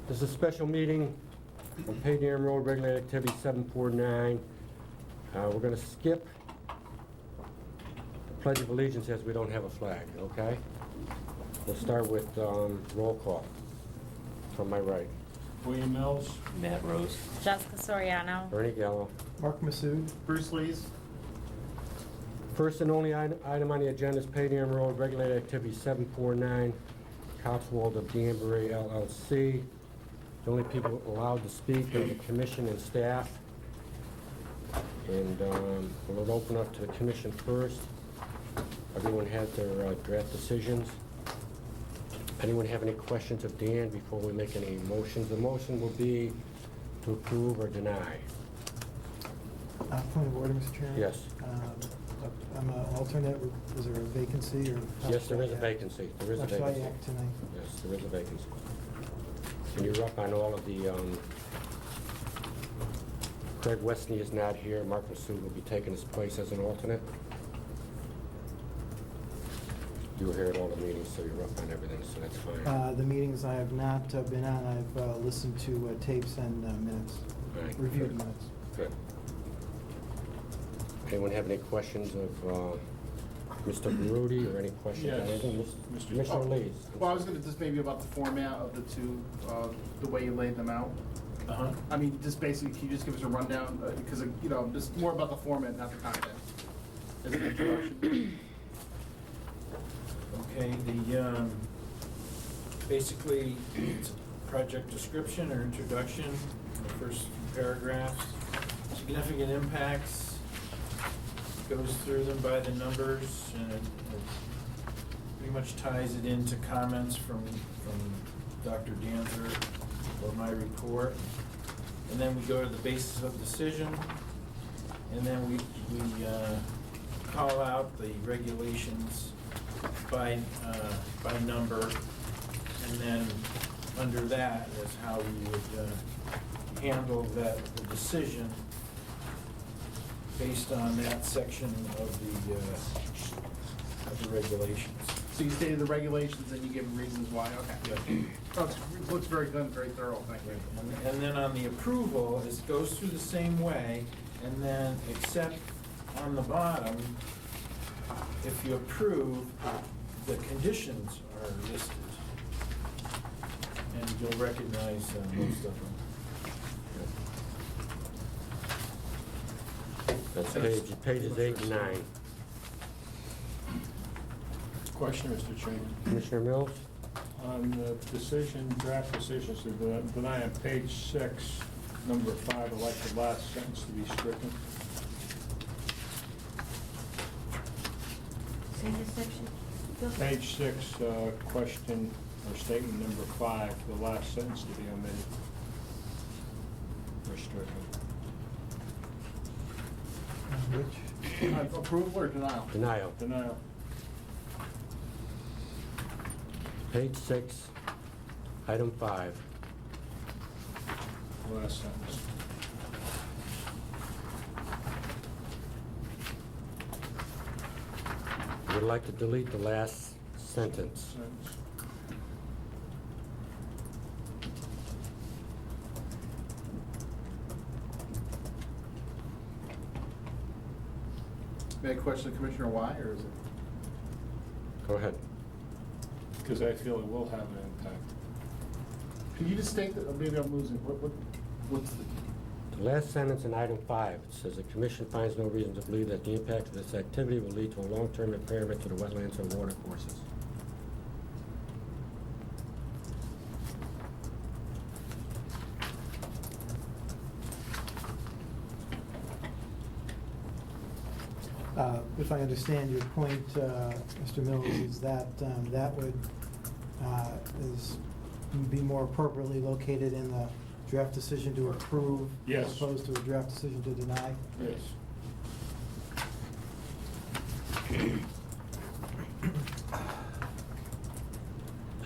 This is a special meeting on Padanaram Road, regulated activity 749. We're going to skip the Pledge of Allegiance as we don't have a flag, okay? We'll start with roll call from my right. William Mills. Matt Rose. Jessica Soriano. Bernie Gallo. Mark Massoud. Bruce Lees. First and only item on the agenda is Padanaram Road, regulated activity 749, Cotswold of Danbury LLC. The only people allowed to speak are the commission and staff. And we'll open up to the commission first. Everyone has their draft decisions. Anyone have any questions of Dan before we make any motions? The motion will be to approve or deny. Point of order, Mr. Chairman? Yes. I'm an alternate. Is there a vacancy or? Yes, there is a vacancy. There is a That's why I vacancy. act tonight. Yes, there is a vacancy. And you're up on all of the, Craig Westney is not here. Mark Massoud will be taking his place as an alternate. You were here at all the meetings, so you're up on everything, so that's fine. The meetings I have not been on, I've listened to tapes and minutes, Right, reviewed good. minutes. Good. Anyone have any questions of Mr. Barudi or any questions on Yes. anything? Mr. Commissioner Lees? Well, I was going to just maybe about the format of the two, the way you laid them out. Uh-huh. I mean, just basically, can you just give us a rundown? Because, you know, just more about the format, not the content. As an introduction. Okay, basically, it's a project description or introduction, the first few paragraphs, significant impacts, goes through them by the numbers, and it pretty much ties it into comments from Dr. Danzer or my report. And then we go to the basis of decision, and then we call out the regulations by number, and then under that is how we would handle the decision based on that section of the regulations. So you stated the regulations and you give reasons why, okay. Yeah. Oh, it looks very good, very thorough, thank you. And then on the approval, it goes through the same way, and then except on the bottom, if you approve, the conditions are listed. And you'll recognize most of them. That's pages 8 and 9. Question, Mr. Chairman. Commissioner Mills? On the decision, draft decisions, deny on page 6, number 5, I'd like the last sentence to be stricken. Say this section. Page 6, question or statement number 5, the last sentence to be omitted or stricken. Which? Approval or denial? Denial. Denial. Page 6, item 5. Last sentence. Would like to delete the last sentence. Sentence. May I question the commissioner why, or is it? Go ahead. Because I feel it will have an impact. Can you just state that, or maybe I'm losing, what's the? The last sentence in item 5, it says, "The commission finds no reason to believe that the impact of this activity will lead to a long-term impairment to the wetlands or water courses." If I understand your point, Mr. Mills, is that that would be more appropriately located in the draft decision to approve, Yes. as opposed to a draft decision to deny? Yes.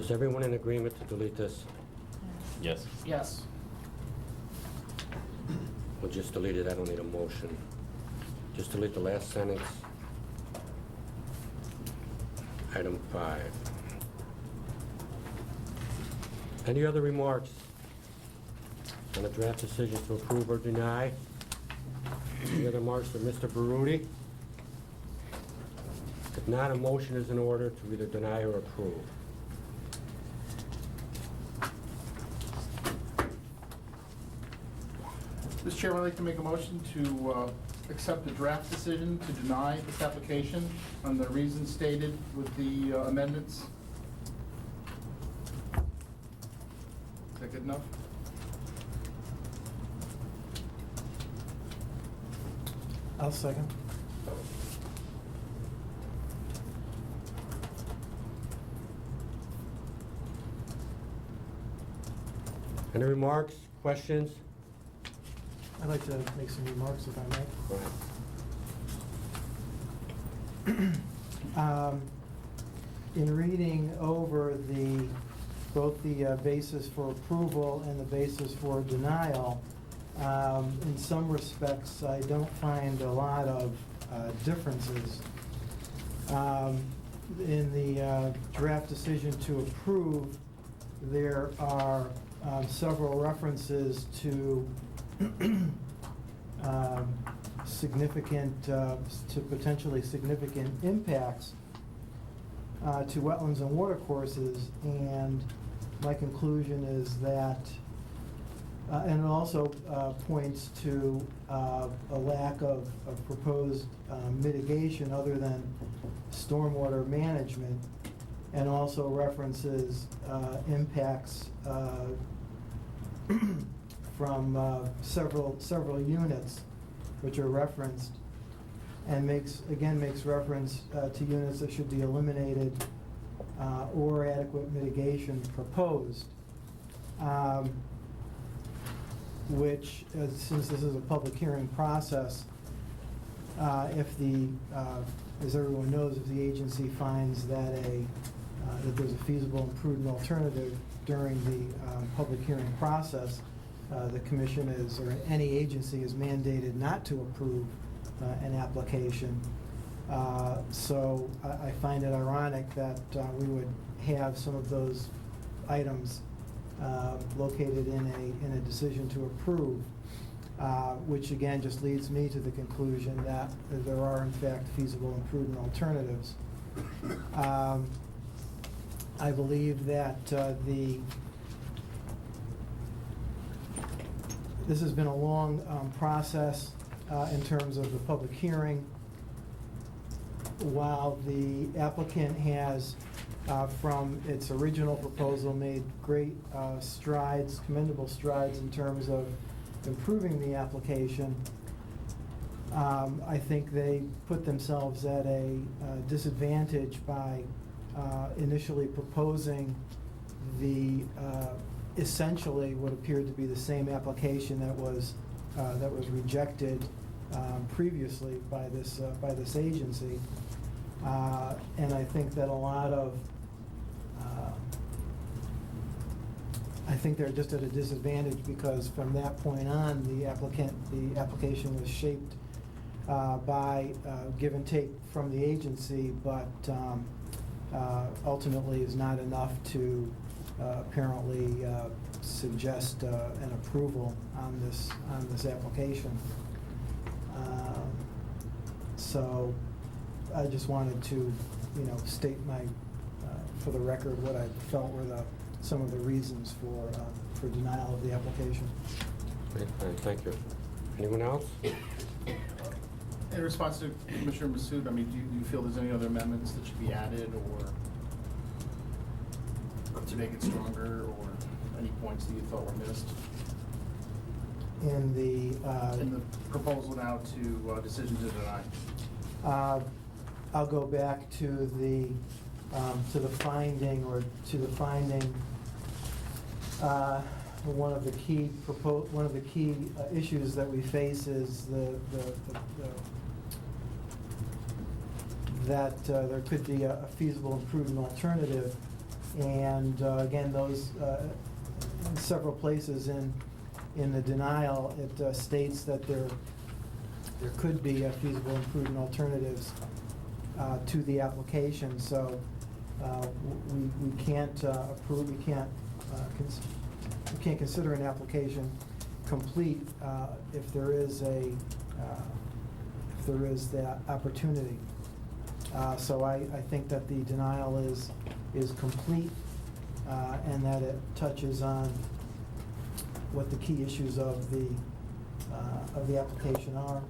Is everyone in agreement to delete this? Yes. Yes. We'll just delete it, I don't need a motion. Just delete the last sentence. Item 5. Any other remarks On the draft decision to approve or deny, any other marks for Mr. Baruti? If not, a motion is in order to either deny or approve. Mr. Chairman, I'd like to make a motion to accept the draft decision to deny this application on the reasons stated with the amendments. Is that good enough? I'll second. Any remarks, questions? I'd like to make some remarks if I may. Go ahead. In reading over both the basis for approval and the basis for denial, in some respects, I don't find a lot of differences. In the draft decision to approve, there are several references to potentially significant impacts to wetlands and watercourses, and my conclusion is that, and it also points to a lack of proposed mitigation other than stormwater management, and also references impacts from several units which are referenced, and makes reference to units that should be eliminated or adequate mitigation proposed, which, since this is a public hearing process, as everyone knows, if the agency finds that that there's a feasible and prudent alternative during the public hearing process, the commission or any agency is mandated not to approve an application. So I find it ironic that we would have some of those items located in a decision to approve, which again just leads me to the conclusion that there are in fact feasible and prudent alternatives. I believe that this has been a long process in terms of the public hearing. While the applicant has, from its original proposal, made great strides, commendable strides in terms of improving the application, I think they put themselves at a disadvantage by initially proposing essentially what appeared to be the same application that was rejected previously by this agency, and I think that a lot of I think they're just at a disadvantage because from that point on, the application was shaped by give and take from the agency, but ultimately is not enough to apparently suggest an approval on this application. So I just wanted to, state for the record what I felt were some of the reasons for denial of the application. Great, thank you. Anyone else? In response to Commissioner Massoud, do you feel there's any other amendments that should be added or to make it stronger, or any points that you thought were missed? In the proposal now to decision to deny. I'll go back to the finding, one of the key issues that we face is that there could be a feasible and prudent alternative, and again, those in several places in the denial, it states that there could be a feasible and prudent alternatives to the application. So we can't approve. We can't consider an application complete if there is that opportunity. So I think that the denial is complete and that it touches on what the key issues of the application are.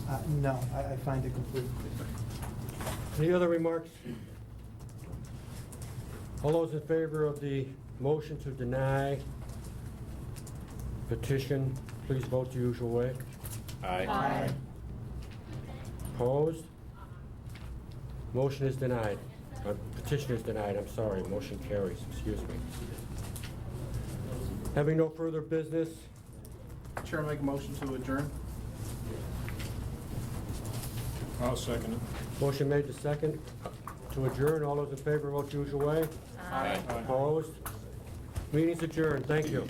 And no, I find it complete. Any other remarks? All those in favor of the motion to deny petition, please vote the usual way. Aye. Opposed? Motion is denied. Petition is denied, I'm sorry. Motion carries, excuse me. Having no further business, Chair, make a motion to adjourn. I'll second it. motion made to second to adjourn. All those in favor vote the usual way. Aye. Aye. Opposed? Meeting's adjourned. Thank you.